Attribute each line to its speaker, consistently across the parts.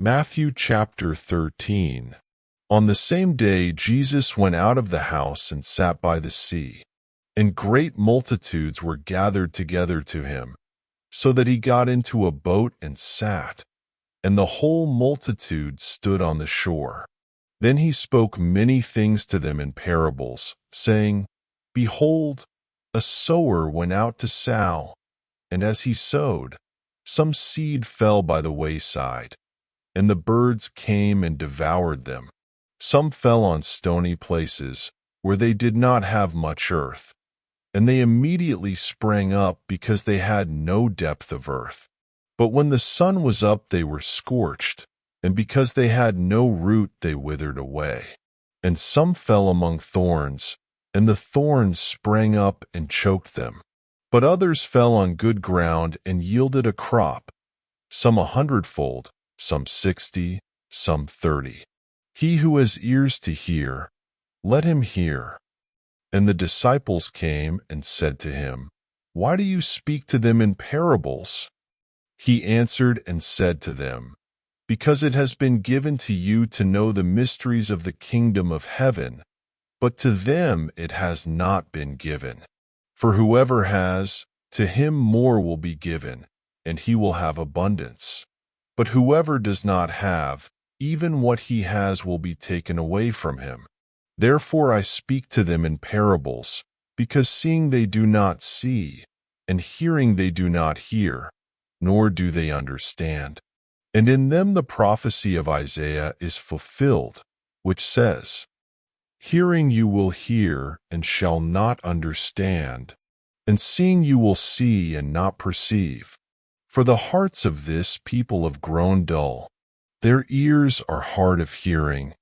Speaker 1: Matthew chapter 13. On the same day Jesus went out of the house and sat by the sea, and great multitudes were gathered together to him, so that he got into a boat and sat, and the whole multitude stood on the shore. Then he spoke many things to them in parables, saying, Behold, a sower went out to sow, and as he sowed, some seed fell by the wayside, and the birds came and devoured them. Some fell on stony places, where they did not have much earth, and they immediately sprang up because they had no depth of earth. But when the sun was up they were scorched, and because they had no root they withered away. And some fell among thorns, and the thorns sprang up and choked them. But others fell on good ground and yielded a crop, some 100-fold, some 60, some 30. He who has ears to hear, let him hear. And the disciples came and said to him, Why do you speak to them in parables? He answered and said to them, Because it has been given to you to know the mysteries of the kingdom of heaven, but to them it has not been given. For whoever has, to him more will be given, and he will have abundance. But whoever does not have, even what he has will be taken away from him. Therefore I speak to them in parables, because seeing they do not see, and hearing they do not hear, nor do they understand. And in them the prophecy of Isaiah is fulfilled, which says, Hearing you will hear and shall not understand, and seeing you will see and not perceive. For the hearts of this people have grown dull. Their ears are hard of hearing,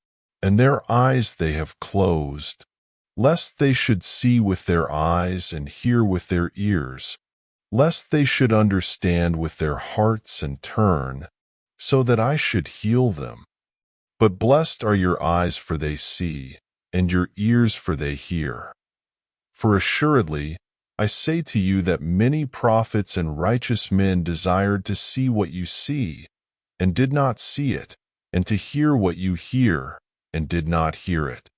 Speaker 1: and their eyes they have closed, lest they should see with their eyes and hear with their ears, lest they should understand with their hearts and turn, so that I should heal them. But blessed are your eyes, for they see, and your ears, for they hear. For assuredly, I say to you that many prophets and righteous men desired to see what you see, and did not see it, and to hear what you hear, and did not hear it.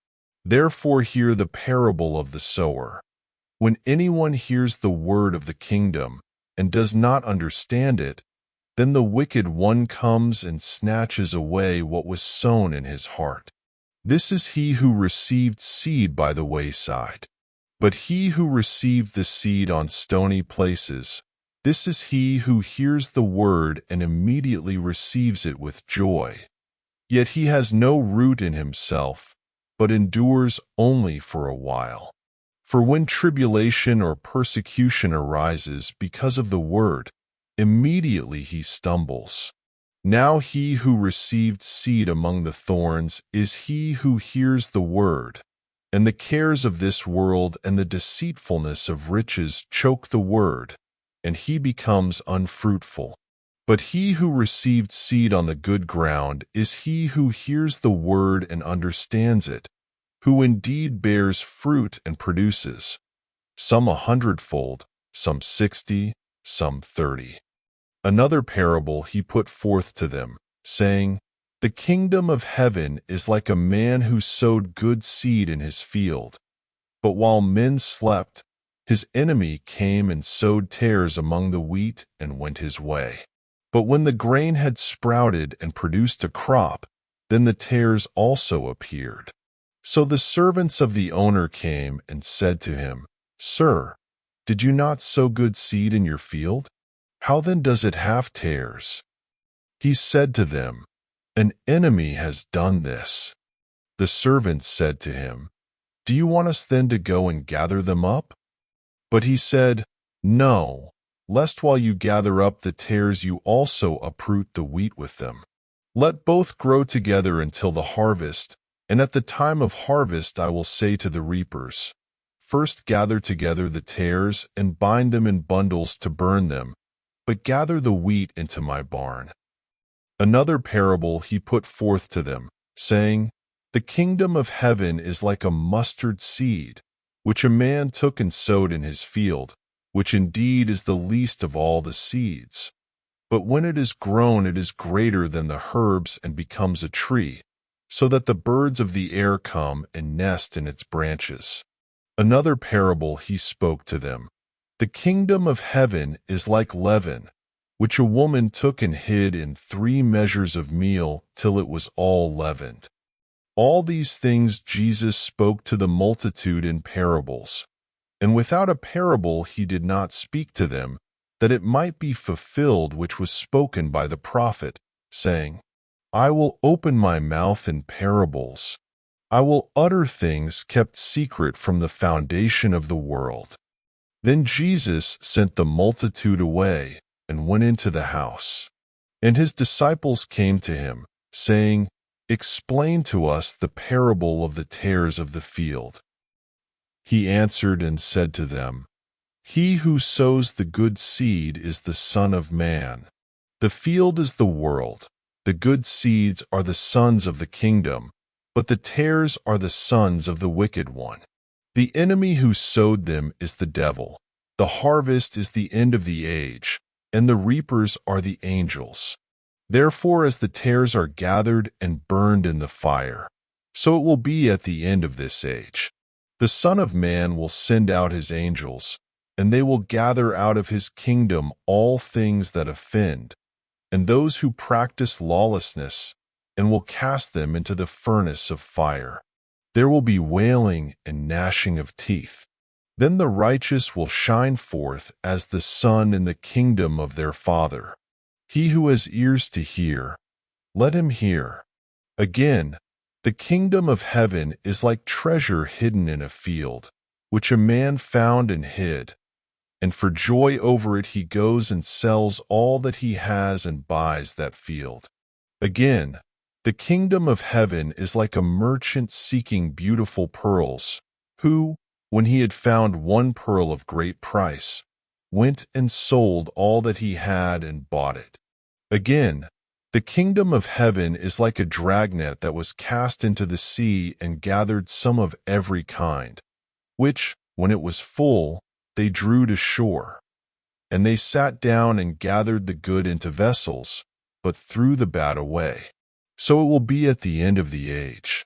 Speaker 1: Therefore hear the parable of the sower. When anyone hears the word of the kingdom, and does not understand it, then the wicked one comes and snatches away what was sown in his heart. This is he who received seed by the wayside. But he who received the seed on stony places, this is he who hears the word and immediately receives it with joy. Yet he has no root in himself, but endures only for a while. For when tribulation or persecution arises because of the word, immediately he stumbles. Now he who received seed among the thorns is he who hears the word, and the cares of this world and the deceitfulness of riches choke the word, and he becomes unfruitful. But he who received seed on the good ground is he who hears the word and understands it, who indeed bears fruit and produces, some 100-fold, some 60, some 30. Another parable he put forth to them, saying, The kingdom of heaven is like a man who sowed good seed in his field. But while men slept, his enemy came and sowed tares among the wheat and went his way. But when the grain had sprouted and produced a crop, then the tares also appeared. So the servants of the owner came and said to him, Sir, did you not sow good seed in your field? How then does it have tares? He said to them, An enemy has done this. The servants said to him, Do you want us then to go and gather them up? But he said, No, lest while you gather up the tares you also uproot the wheat with them. Let both grow together until the harvest, and at the time of harvest I will say to the reapers, First gather together the tares and bind them in bundles to burn them, but gather the wheat into my barn. Another parable he put forth to them, saying, The kingdom of heaven is like a mustard seed, which a man took and sowed in his field, which indeed is the least of all the seeds. But when it is grown, it is greater than the herbs and becomes a tree, so that the birds of the air come and nest in its branches." Another parable he spoke to them. "The kingdom of heaven is like leaven, which a woman took and hid in 3 measures of meal till it was all leavened." All these things Jesus spoke to the multitude in parables, and without a parable he did not speak to them, that it might be fulfilled which was spoken by the prophet, saying, "I will open my mouth in parables. I will utter things kept secret from the foundation of the world." Then Jesus sent the multitude away and went into the house. And his disciples came to him, saying, "Explain to us the parable of the tares of the field." He answered and said to them, "He who sows the good seed is the Son of Man. The field is the world. The good seeds are the sons of the kingdom, but the tares are the sons of the wicked one. The enemy who sowed them is the devil. The harvest is the end of the age, and the reapers are the angels. Therefore, as the tares are gathered and burned in the fire, so it will be at the end of this age. The Son of Man will send out his angels, and they will gather out of his kingdom all things that offend, and those who practice lawlessness, and will cast them into the furnace of fire. There will be wailing and gnashing of teeth. Then the righteous will shine forth as the sun in the kingdom of their Father. He who has ears to hear, let him hear. Again, the kingdom of heaven is like treasure hidden in a field, which a man found and hid. And for joy over it he goes and sells all that he has and buys that field. Again, the kingdom of heaven is like a merchant seeking beautiful pearls, who, when he had found one pearl of great price, went and sold all that he had and bought it. Again, the kingdom of heaven is like a dragnet that was cast into the sea and gathered some of every kind, which, when it was full, they drew to shore. And they sat down and gathered the good into vessels, but threw the bad away. So it will be at the end of the age.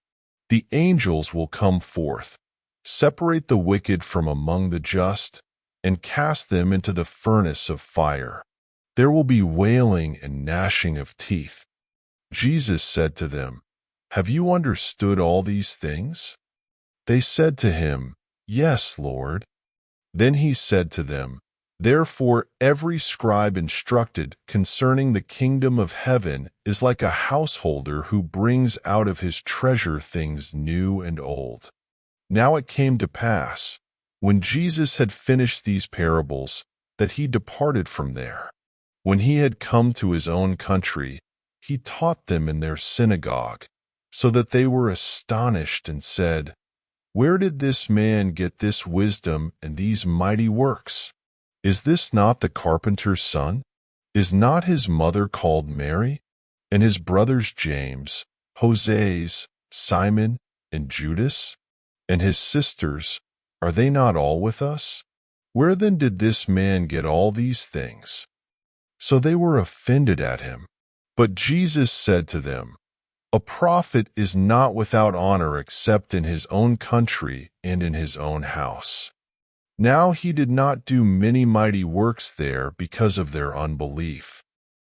Speaker 1: The angels will come forth, separate the wicked from among the just, and cast them into the furnace of fire. There will be wailing and gnashing of teeth. Jesus said to them, "Have you understood all these things?" They said to him, "Yes, Lord." Then he said to them, "Therefore every scribe instructed concerning the kingdom of heaven is like a householder who brings out of his treasure things new and old." Now it came to pass, when Jesus had finished these parables, that he departed from there. When he had come to his own country, he taught them in their synagogue, so that they were astonished and said, "Where did this man get this wisdom and these mighty works? Is this not the carpenter's son? Is not his mother called Mary? And his brothers James, Joses, Simon, and Judas? And his sisters, are they not all with us? Where then did this man get all these things?" So they were offended at him. But Jesus said to them, "A prophet is not without honor except in his own country and in his own house." Now he did not do many mighty works there because of their unbelief.